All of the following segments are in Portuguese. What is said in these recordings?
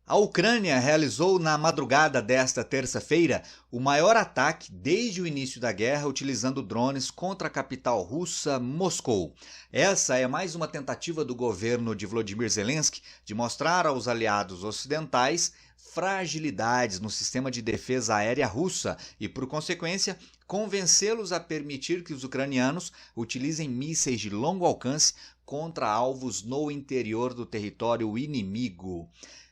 A Ucrânia realizou na madrugada desta terça-feira o maior ataque desde o início da guerra, utilizando drones contra a capital russa, Moscou. Essa é mais uma tentativa do governo de Volodymyr Zelensky de mostrar aos aliados ocidentais fragilidades no sistema de defesa aérea russa e, por consequência, convencê-los a permitir que os ucranianos utilizem mísseis de longo alcance contra alvos no interior do território inimigo.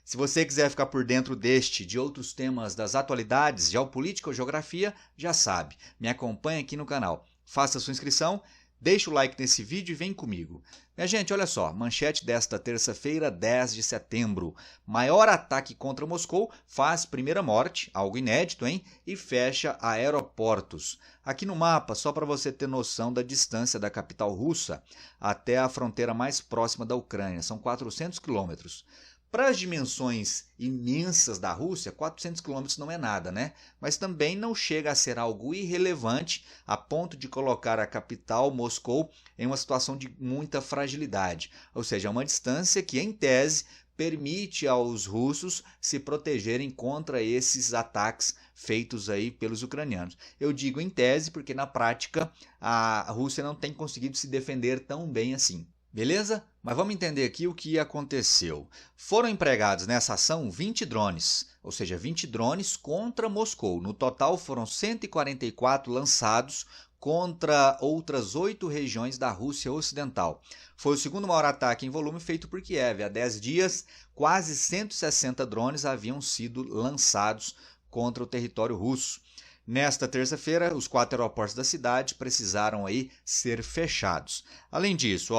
Se você quiser ficar por dentro deste e de outros temas das atualidades, geopolítica ou geografia, já sabe, me acompanha aqui no canal. Faça sua inscrição, deixa o like nesse vídeo e vem comigo. Minha gente, olha só, manchete desta terça-feira, 10 de setembro. Maior ataque contra Moscou faz primeira morte, algo inédito, hein? E fecha aeroportos. Aqui no mapa, só para você ter noção da distância da capital russa até a fronteira mais próxima da Ucrânia, são 400 quilômetros. Para as dimensões imensas da Rússia, 400 quilômetros não é nada, né? Mas também não chega a ser algo irrelevante a ponto de colocar a capital, Moscou, em uma situação de muita fragilidade. Ou seja, é uma distância que, em tese, permite aos russos se protegerem contra esses ataques feitos aí pelos ucranianos. Eu digo em tese porque, na prática, a Rússia não tem conseguido se defender tão bem assim. Beleza? Mas vamos entender aqui o que aconteceu. Foram empregados nessa ação 20 drones, ou seja, 20 drones contra Moscou. No total foram 144 lançados contra outras 8 regiões da Rússia Ocidental. Foi o segundo maior ataque em volume feito por Kiev. Há 10 dias, quase 160 drones haviam sido lançados contra o território russo. Nesta terça-feira, os 4 aeroportos da cidade precisaram aí ser fechados. Além disso,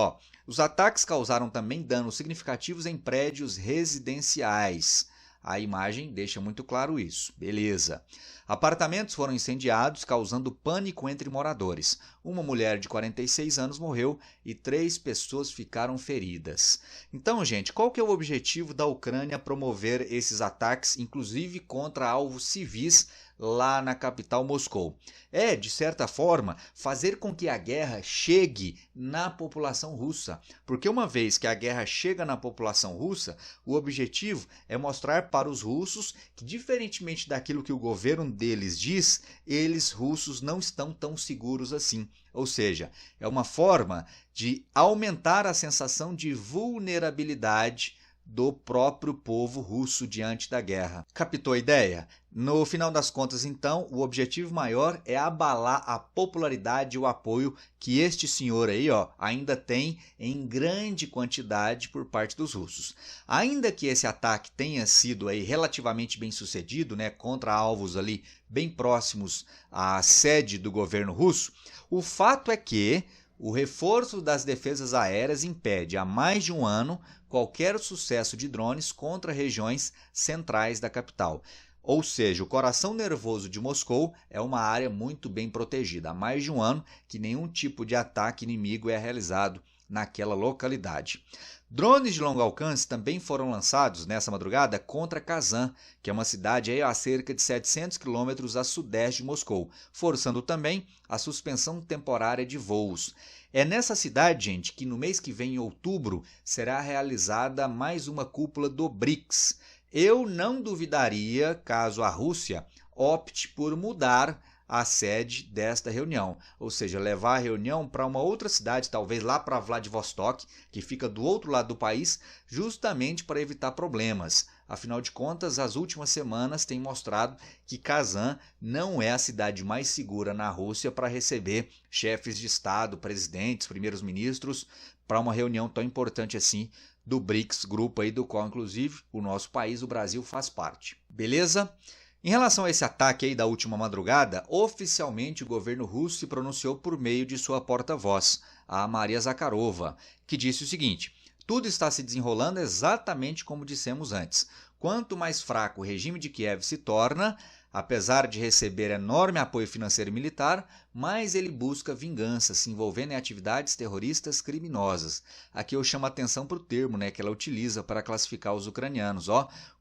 os ataques causaram também danos significativos em prédios residenciais. A imagem deixa muito claro isso. Beleza. Apartamentos foram incendiados, causando pânico entre moradores. Uma mulher de 46 anos morreu e 3 pessoas ficaram feridas. Então, gente, qual que é o objetivo da Ucrânia promover esses ataques, inclusive contra alvos civis lá na capital Moscou? É, de certa forma, fazer com que a guerra chegue na população russa. Porque uma vez que a guerra chega na população russa, o objetivo é mostrar para os russos que, diferentemente daquilo que o governo deles diz, eles, russos, não estão tão seguros assim. Ou seja, é uma forma de aumentar a sensação de vulnerabilidade do próprio povo russo diante da guerra. Captou a ideia? No final das contas, então, o objetivo maior é abalar a popularidade e o apoio que este senhor aí, ainda tem em grande quantidade por parte dos russos. Ainda que esse ataque tenha sido aí relativamente bem sucedido, né, contra alvos ali bem próximos à sede do governo russo, o fato é que o reforço das defesas aéreas impede há mais de um ano qualquer sucesso de drones contra regiões centrais da capital. Ou seja, o coração nervoso de Moscou é uma área muito bem protegida. Há mais de um ano que nenhum tipo de ataque inimigo é realizado naquela localidade. Drones de longo alcance também foram lançados nessa madrugada contra Kazan, que é uma cidade aí a cerca de 700 quilômetros a sudeste de Moscou, forçando também a suspensão temporária de voos. É nessa cidade, gente, que no mês que vem, em outubro, será realizada mais uma cúpula do BRICS. Eu não duvidaria caso a Rússia opte por mudar a sede desta reunião, ou seja, levar a reunião para uma outra cidade, talvez lá para Vladivostok, que fica do outro lado do país, justamente para evitar problemas. Afinal de contas, as últimas semanas têm mostrado que Kazan não é a cidade mais segura na Rússia para receber chefes de Estado, presidentes, primeiros ministros, para uma reunião tão importante assim do BRICS, grupo aí do qual, inclusive, o nosso país, o Brasil, faz parte. Beleza? Em relação a esse ataque aí da última madrugada, oficialmente o governo russo se pronunciou por meio de sua porta-voz, a Maria Zakharova, que disse o seguinte: tudo está se desenrolando exatamente como dissemos antes. Quanto mais fraco o regime de Kiev se torna, apesar de receber enorme apoio financeiro e militar, mais ele busca vingança, se envolvendo em atividades terroristas criminosas. Aqui eu chamo a atenção para o termo, que ela utiliza para classificar os ucranianos,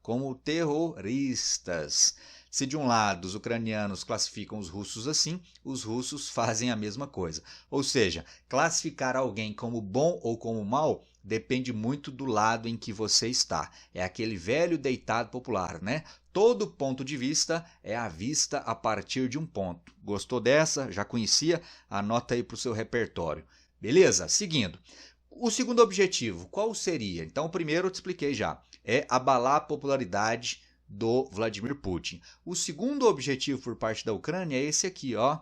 como terroristas. Se de um lado os ucranianos classificam os russos assim, os russos fazem a mesma coisa. Ou seja, classificar alguém como bom ou como mal depende muito do lado em que você está. É aquele velho ditado popular, né? Todo ponto de vista é a vista a partir de um ponto. Gostou dessa? Já conhecia? Anota aí para o seu repertório. Beleza? Seguindo. O segundo objetivo, qual seria? Então, o primeiro eu te expliquei já. É abalar a popularidade do Vladimir Putin. O segundo objetivo por parte da Ucrânia é esse aqui, ó.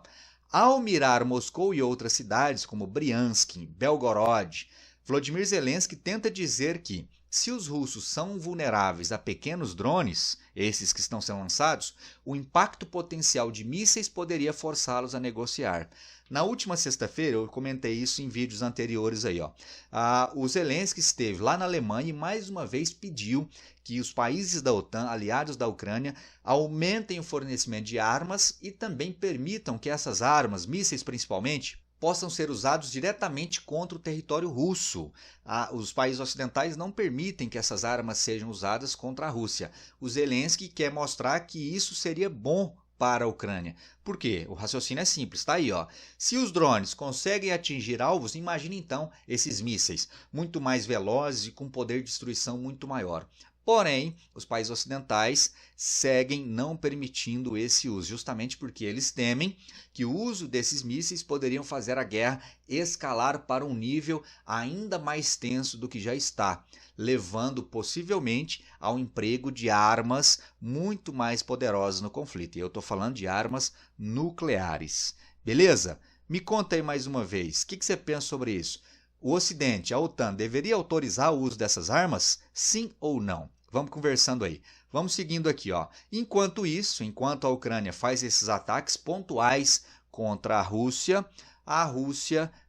Ao mirar Moscou e outras cidades como Briansk, Belgorod, Volodymyr Zelensky tenta dizer que, se os russos são vulneráveis a pequenos drones, esses que estão sendo lançados, o impacto potencial de mísseis poderia forçá-los a negociar. Na última sexta-feira, eu comentei isso em vídeos anteriores aí, ó. O Zelensky esteve lá na Alemanha e mais uma vez pediu que os países da OTAN, aliados da Ucrânia, aumentem o fornecimento de armas e também permitam que essas armas, mísseis principalmente, possam ser usados diretamente contra o território russo. Os países ocidentais não permitem que essas armas sejam usadas contra a Rússia. O Zelensky quer mostrar que isso seria bom para a Ucrânia. Por quê? O raciocínio é simples, está aí, ó. Se os drones conseguem atingir alvos, imagine então esses mísseis, muito mais velozes e com poder de destruição muito maior. Porém, os países ocidentais seguem não permitindo esse uso, justamente porque eles temem que o uso desses mísseis poderiam fazer a guerra escalar para um nível ainda mais tenso do que já está, levando possivelmente ao emprego de armas muito mais poderosas no conflito. E eu estou falando de armas nucleares. Beleza? Me conta aí mais uma vez, o que você pensa sobre isso? O Ocidente, a OTAN, deveria autorizar o uso dessas armas? Sim ou não? Vamos conversando aí. Vamos seguindo aqui, ó. Enquanto isso, enquanto a Ucrânia faz esses ataques pontuais contra a Rússia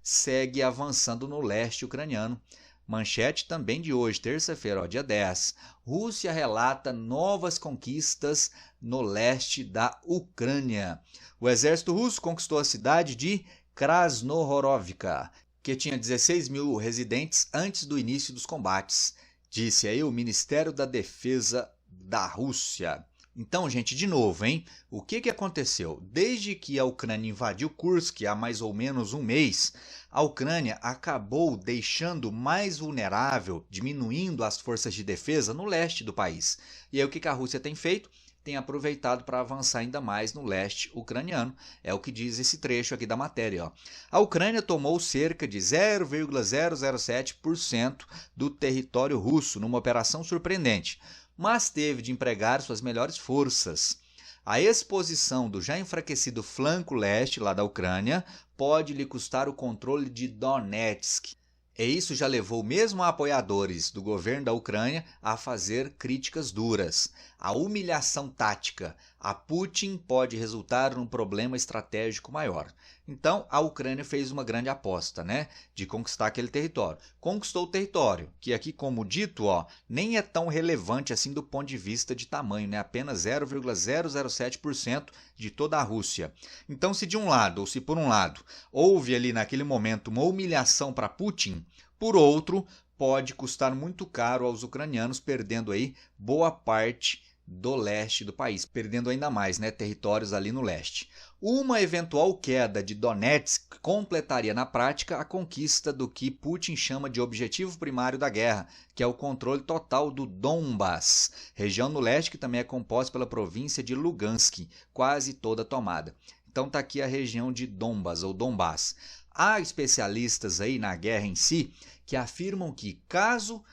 segue avançando no leste ucraniano. Manchete também de hoje, terça-feira, dia 10. Rússia relata novas conquistas no leste da Ucrânia. O exército russo conquistou a cidade de Krasnohorovka, que tinha 16 mil residentes antes do início dos combates, disse aí o Ministério da Defesa da Rússia. Então, gente, de novo, hein? O que aconteceu? Desde que a Ucrânia invadiu Kursk há mais ou menos um mês, a Ucrânia acabou deixando mais vulnerável, diminuindo as forças de defesa no leste do país. E aí o que a Rússia tem feito? Tem aproveitado para avançar ainda mais no leste ucraniano. É o que diz esse trecho aqui da matéria, ó. A Ucrânia tomou cerca de 0,007% do território russo numa operação surpreendente, mas teve de empregar suas melhores forças. A exposição do já enfraquecido flanco leste lá da Ucrânia pode lhe custar o controle de Donetsk. E isso já levou mesmo apoiadores do governo da Ucrânia a fazer críticas duras. A humilhação tática a Putin pode resultar num problema estratégico maior. Então, a Ucrânia fez uma grande aposta, né, de conquistar aquele território. Conquistou o território, que aqui, como dito, nem é tão relevante assim do ponto de vista de tamanho, né, apenas 0,007% de toda a Rússia. Então, se de um lado, ou se por um lado, houve ali naquele momento uma humilhação para Putin, por outro, pode custar muito caro aos ucranianos, perdendo aí boa parte do leste do país, perdendo ainda mais, né, territórios ali no leste. Uma eventual queda de Donetsk completaria na prática a conquista do que Putin chama de objetivo primário da guerra, que é o controle total do Donbas, região no leste que também é composta pela província de Lugansk, quase toda tomada. Então está aqui a região de Donbas ou Donbás. Há especialistas aí na guerra em si que afirmam que caso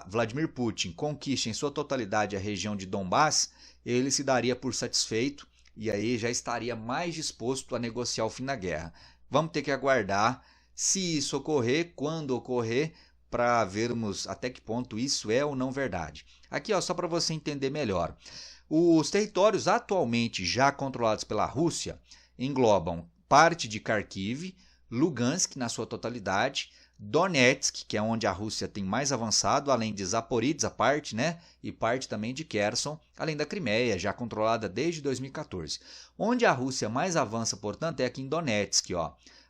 Vladimir Putin conquiste em sua totalidade a região de Donbás, ele se daria por satisfeito e aí já estaria mais disposto a negociar o fim da guerra. Vamos ter que aguardar se isso ocorrer, quando ocorrer, para vermos até que ponto isso é ou não verdade. Aqui, só para você entender melhor. Os territórios atualmente já controlados pela Rússia englobam parte de Kharkiv, Lugansk na sua totalidade, Donetsk, que é onde a Rússia tem mais avançado, além de Zaporizhzhia, parte, né? E parte também de Kherson, além da Crimeia, já controlada desde 2014. Onde a Rússia mais avança, portanto, é aqui em Donetsk,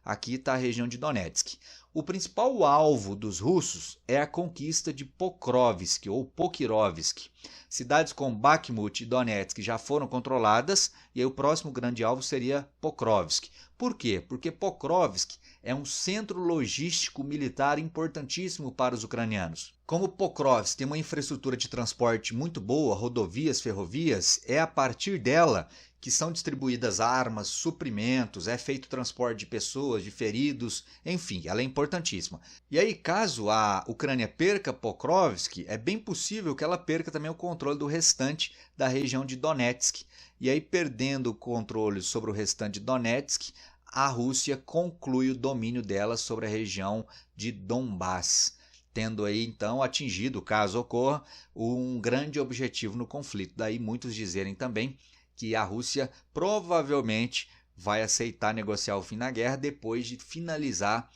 aqui está a região de Donetsk. O principal alvo dos russos é a conquista de Pokrovsk ou Pokrovsk. Cidades como Bakhmut e Donetsk já foram controladas e aí o próximo grande alvo seria Pokrovsk. Por quê? Porque Pokrovsk é um centro logístico militar importantíssimo para os ucranianos. Como Pokrovsk tem uma infraestrutura de transporte muito boa, rodovias, ferrovias, é a partir dela que são distribuídas armas, suprimentos, é feito transporte de pessoas, de feridos, enfim, ela é importantíssima. E aí, caso a Ucrânia perca Pokrovsk, é bem possível que ela perca também o controle do restante da região de Donetsk. E aí, perdendo o controle sobre o restante de Donetsk, a Rússia conclui o domínio dela sobre a região de Donbass, tendo aí então atingido, caso ocorra, um grande objetivo no conflito. Daí muitos dizerem também que a Rússia provavelmente vai aceitar negociar o fim da guerra depois de finalizar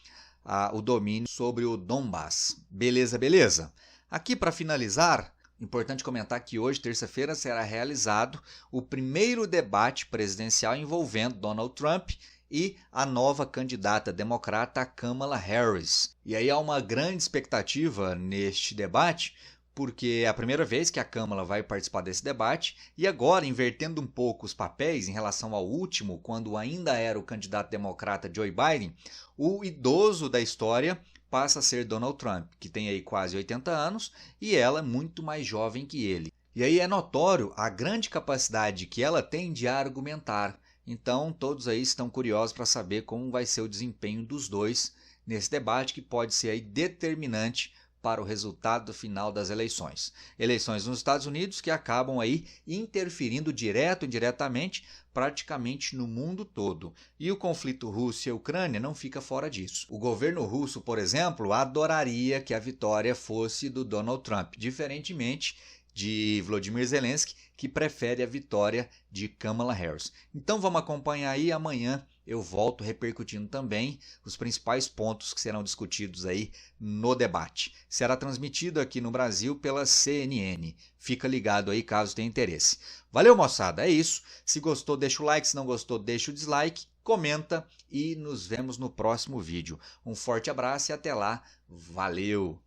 o domínio sobre o Donbass. Beleza, beleza? Aqui para finalizar, importante comentar que hoje, terça-feira, será realizado o primeiro debate presidencial envolvendo Donald Trump e a nova candidata democrata Kamala Harris. E aí há uma grande expectativa neste debate, porque é a primeira vez que a Kamala vai participar desse debate, e agora, invertendo um pouco os papéis em relação ao último, quando ainda era o candidato democrata Joe Biden, o idoso da história passa a ser Donald Trump, que tem aí quase 80 anos, e ela muito mais jovem que ele. E aí é notório a grande capacidade que ela tem de argumentar. Então, todos aí estão curiosos para saber como vai ser o desempenho dos dois nesse debate, que pode ser aí determinante para o resultado final das eleições. Eleições nos Estados Unidos que acabam aí interferindo direto e indiretamente praticamente no mundo todo. E o conflito Rússia-Ucrânia não fica fora disso. O governo russo, por exemplo, adoraria que a vitória fosse do Donald Trump, diferentemente de Volodymyr Zelensky, que prefere a vitória de Kamala Harris. Então vamos acompanhar aí, amanhã eu volto repercutindo também os principais pontos que serão discutidos aí no debate. Será transmitido aqui no Brasil pela CNN. Fica ligado aí caso tenha interesse. Valeu, moçada, é isso. Se gostou, deixa o like, se não gostou, deixa o dislike, comenta e nos vemos no próximo vídeo. Um forte abraço e até lá. Valeu!